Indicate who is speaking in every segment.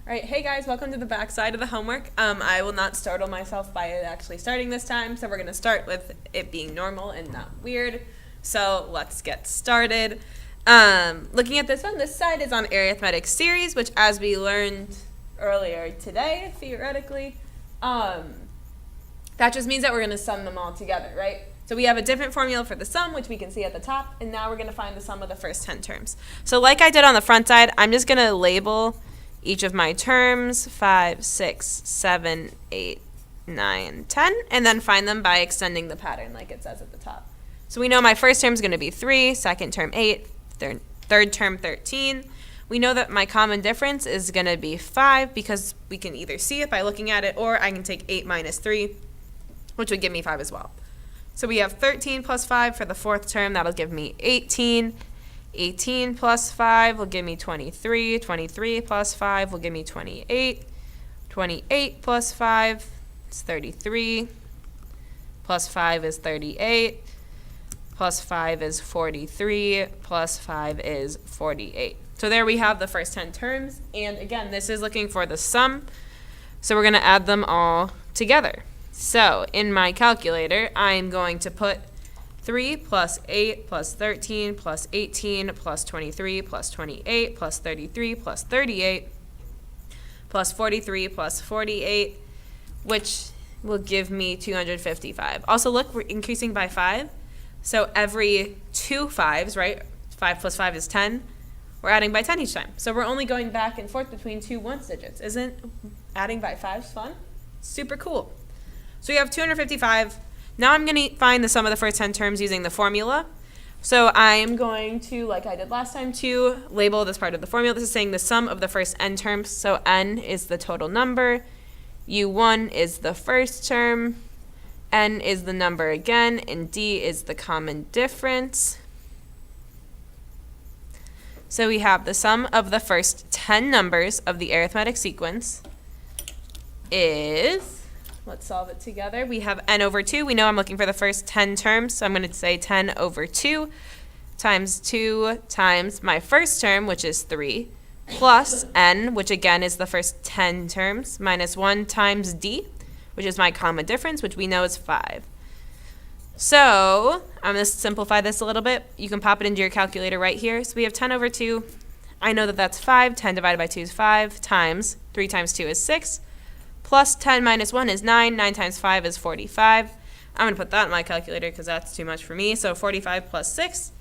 Speaker 1: All right, hey guys, welcome to the back side of the homework. I will not startle myself by it actually starting this time, so we're going to start with it being normal and not weird. So let's get started. Looking at this one, this side is on arithmetic series, which as we learned earlier today, theoretically, that just means that we're going to sum them all together, right? So we have a different formula for the sum, which we can see at the top, and now we're going to find the sum of the first 10 terms. So like I did on the front side, I'm just going to label each of my terms, 5, 6, 7, 8, 9, 10, and then find them by extending the pattern like it says at the top. So we know my first term is going to be 3, second term 8, third term 13. We know that my common difference is going to be 5 because we can either see it by looking at it, or I can take 8 minus 3, which would give me 5 as well. So we have 13 plus 5 for the fourth term. That'll give me 18. 18 plus 5 will give me 23. 23 plus 5 will give me 28. 28 plus 5 is 33. Plus 5 is 38. Plus 5 is 43. Plus 5 is 48. So there we have the first 10 terms. And again, this is looking for the sum. So we're going to add them all together. So in my calculator, I'm going to put 3 plus 8 plus 13 plus 18 plus 23 plus 28 plus 33 plus 38 plus 43 plus 48, which will give me 255. Also look, we're increasing by 5. So every 2 5s, right? 5 plus 5 is 10. We're adding by 10 each time. So we're only going back and forth between two ones digits. Isn't adding by 5s fun? Super cool. So we have 255. Now I'm going to find the sum of the first 10 terms using the formula. So I'm going to, like I did last time, to label this part of the formula. This is saying the sum of the first n terms. So n is the total number, u1 is the first term, n is the number again, and d is the common difference. So we have the sum of the first 10 numbers of the arithmetic sequence is... Let's solve it together. We have n over 2. We know I'm looking for the first 10 terms, so I'm going to say 10 over 2 times my first term, which is 3, plus n, which again is the first 10 terms, minus 1 times d, which is my common difference, which we know is 5. So I'm going to simplify this a little bit. You can pop it into your calculator right here. So we have 10 over 2. I know that that's 5. 10 divided by 2 is 5, times 3 times 2 is 6. Plus 10 minus 1 is 9. 9 times 5 is 45. I'm going to put that in my calculator because that's too much for me. So 45 plus 6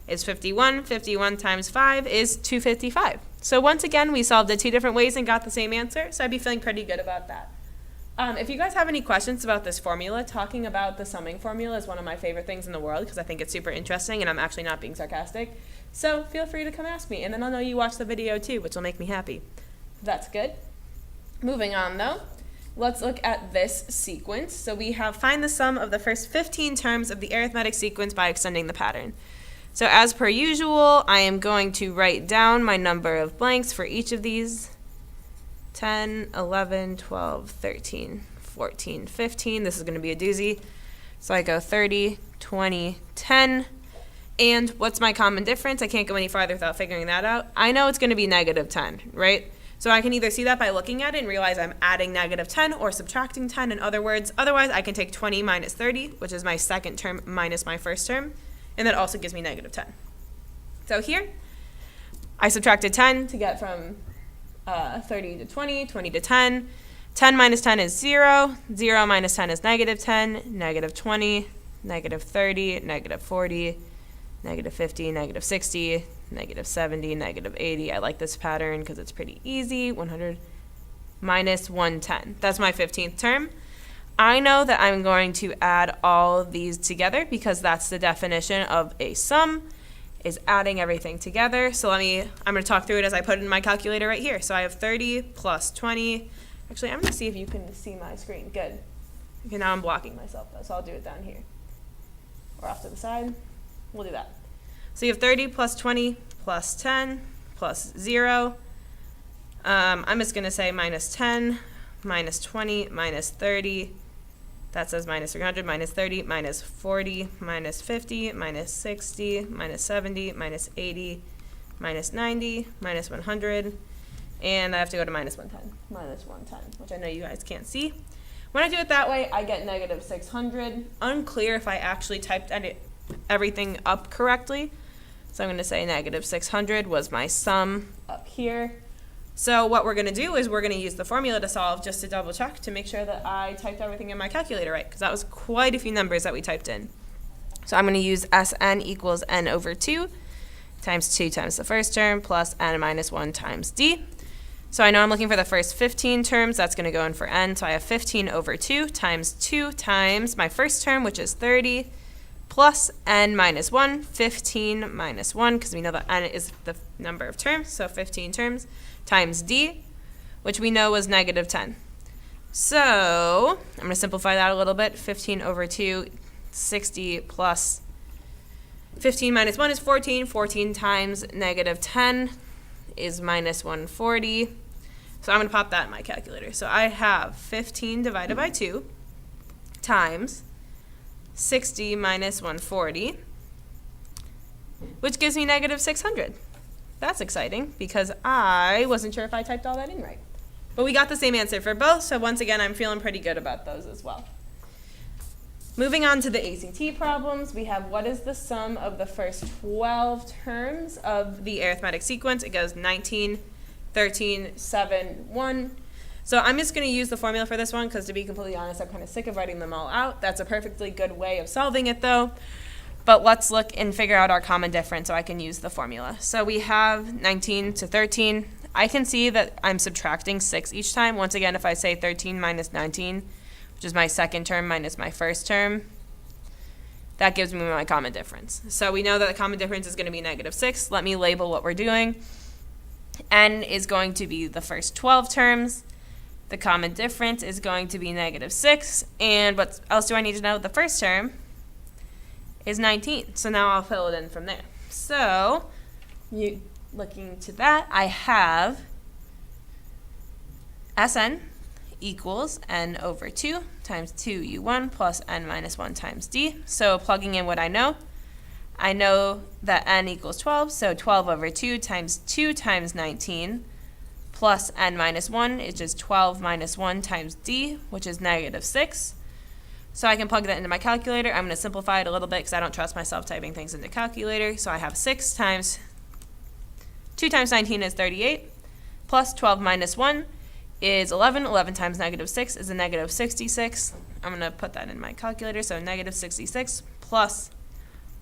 Speaker 1: is 51. 51 times 5 is 255. So once again, we solved it 2 different ways and got the same answer. So I'd be feeling pretty good about that. If you guys have any questions about this formula, talking about the summing formula is one of my favorite things in the world because I think it's super interesting and I'm actually not being sarcastic. So feel free to come ask me and then I'll know you watched the video too, which will make me happy. That's good. Moving on though, let's look at this sequence. So we have find the sum of the first 15 terms of the arithmetic sequence by extending the pattern. So as per usual, I am going to write down my number of blanks for each of these. 10, 11, 12, 13, 14, 15. This is going to be a doozy. So I go 30, 20, 10. And what's my common difference? I can't go any farther without figuring that out. I know it's going to be negative 10, right? So I can either see that by looking at it and realize I'm adding negative 10 or subtracting 10 in other words. Otherwise, I can take 20 minus 30, which is my second term minus my first term, and that also gives me negative 10. So here, I subtracted 10 to get from 30 to 20, 20 to 10. 10 minus 10 is 0. 0 minus 10 is negative 10, negative 20, negative 30, negative 40, negative 50, negative 60, negative 70, negative 80. I like this pattern because it's pretty easy. 100 minus 110. That's my 15th term. I know that I'm going to add all of these together because that's the definition of a sum, is adding everything together. So I'm going to talk through it as I put it in my calculator right here. So I have 30 plus 20. Actually, I'm going to see if you can see my screen. Good. Okay, now I'm blocking myself though, so I'll do it down here. Or off to the side. We'll do that. So you have 30 plus 20 plus 10 plus 0. I'm just going to say minus 10, minus 20, minus 30. That says minus 300, minus 30, minus 40, minus 50, minus 60, minus 70, minus 80, minus 90, minus 100, And I have to go to minus 110, which I know you guys can't see. When I do it that way, I get negative 600. Unclear if I actually typed everything up correctly. So I'm going to say negative 600 was my sum up here. So what we're going to do is we're going to use the formula to solve just to double check to make sure that I typed everything in my calculator right, because that was quite a few numbers that we typed in. So I'm going to use Sn equals n over 2 times 2 times the first term plus n minus 1 times d. So I know I'm looking for the first 15 terms. That's going to go in for n. So I have 15 over 2 times my first term, which is 30, plus n minus 1, 15 minus 1, because we know that n is the number of terms, so 15 terms, times d, which we know was negative 10. So I'm going to simplify that a little bit. 15 over 2, 60 plus 15 minus 1 is 14. 14 times negative 10 is minus 140. So I'm going to pop that in my calculator. So I have 15 divided by 2 times 60 minus 140, which gives me negative 600. That's exciting because I wasn't sure if I typed all that in right. But we got the same answer for both, so once again, I'm feeling pretty good about those as well. Moving on to the ACT problems, we have what is the sum of the first 12 terms of the arithmetic sequence? It goes 19, 13, 7, 1. So I'm just going to use the formula for this one because, to be completely honest, I'm kind of sick of writing them all out. That's a perfectly good way of solving it, though. But let's look and figure out our common difference so I can use the formula. So we have 19 to 13. I can see that I'm subtracting 6 each time. Once again, if I say 13 minus 19, which is my second term minus my first term, that gives me my common difference. So we know that the common difference is going to be negative 6. Let me label what we're doing. N is going to be the first 12 terms. The common difference is going to be negative 6. And what else do I need to know? The first term is 19. So now I'll fill it in from there. So looking to that, I have Sn equals n over 2 times 2u1 plus n minus 1 times d. So plugging in what I know that n equals 12, so 12 over 2 times 19 plus n minus 1, which is 12 minus 1 times d, which is negative 6. So I can plug that into my calculator. I'm going to simplify it a little bit because I don't trust myself typing things into calculator. So I have 6 times 2 times 19 is 38, plus 12 minus 1 is 11. 11 times negative 6 is a negative 66. I'm going to put that in my calculator. So negative 66 plus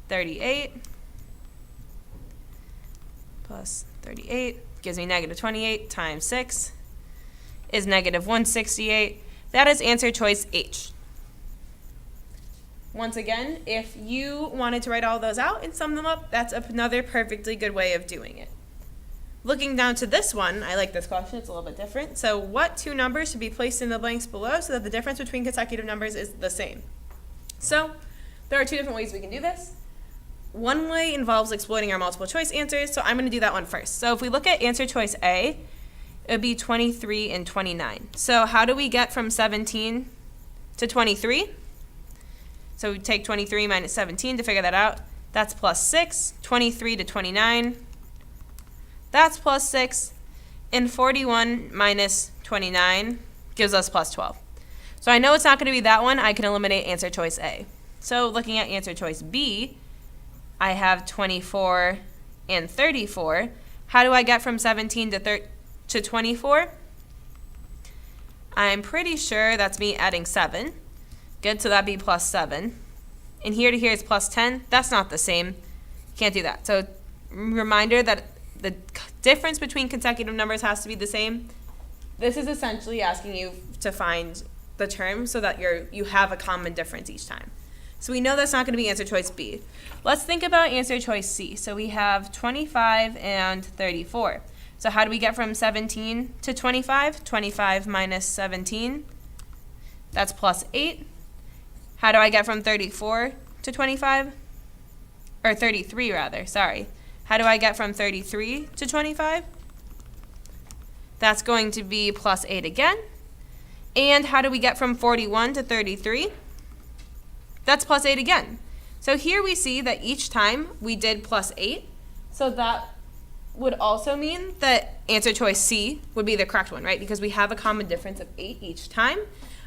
Speaker 1: 38 gives me negative 28 times 6 is negative 168. That is answer choice H. Once again, if you wanted to write all those out and sum them up, that's another perfectly good way of doing it. Looking down to this one, I like this question. It's a little bit different. So what two numbers should be placed in the blanks below so that the difference between consecutive numbers is the same? So there are two different ways we can do this. One way involves exploiting our multiple choice answers, so I'm going to do that one first. So if we look at answer choice A, it would be 23 and 29. So how do we get from 17 to 23? So we take 23 minus 17 to figure that out. That's plus 6. 23 to 29. That's plus 6. And 41 minus 29 gives us plus 12. So I know it's not going to be that one. I can eliminate answer choice A. So looking at answer choice B, I have 24 and 34. How do I get from 17 to 24? I'm pretty sure that's me adding 7. Good, so that'd be plus 7. And here to here is plus 10. That's not the same. Can't do that. So reminder that the difference between consecutive numbers has to be the same. This is essentially asking you to find the term so that you have a common difference each time. So we know that's not going to be answer choice B. Let's think about answer choice C. So we have 25 and 34. So how do we get from 17 to 25? 25 minus 17. That's plus 8. How do I get from 34 to 25? Or 33 rather, sorry. How do I get from 33 to 25? That's going to be plus 8 again. And how do we get from 41 to 33? That's plus 8 again. So here we see that each time we did plus 8, so that would also mean that answer choice C would be the correct one, right? Because we have a common difference of 8 each time.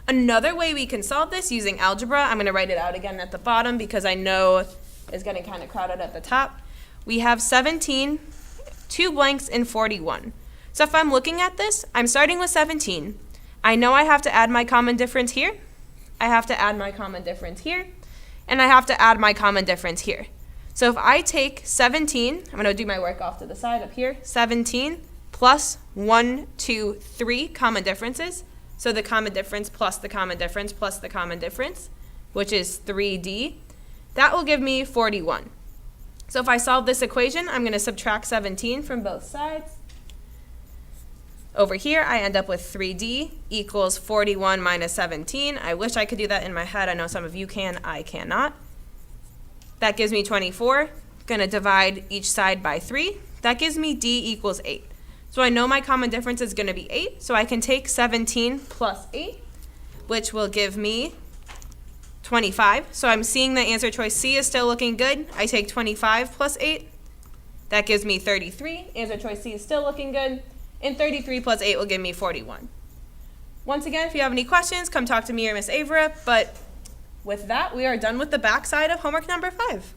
Speaker 1: Another way we can solve this using algebra, I'm going to write it out again at the bottom because I know it's getting kind of crowded at the top. We have 17, 2 blanks, and 41. So if I'm looking at this, I'm starting with 17. I know I have to add my common difference here. I have to add my common difference here. And I have to add my common difference here. So if I take 17, I'm going to do my work off to the side up here, 17 plus 1, 2, 3 common differences. So the common difference plus the common difference plus the common difference, which is 3D. That will give me 41. So if I solve this equation, I'm going to subtract 17 from both sides. Over here, I end up with 3D equals 41 minus 17. I wish I could do that in my head. I know some of you can. I cannot. That gives me 24. Going to divide each side by 3. That gives me D equals 8. So I know my common difference is going to be 8. So I can take 17 plus 8, which will give me 25. So I'm seeing that answer choice C is still looking good. I take 25 plus 8. That gives me 33. Answer choice C is still looking good. And 33 plus 8 will give me 41. Once again, if you have any questions, come talk to me or Miss Avera. But with that, we are done with the back side of homework number 5.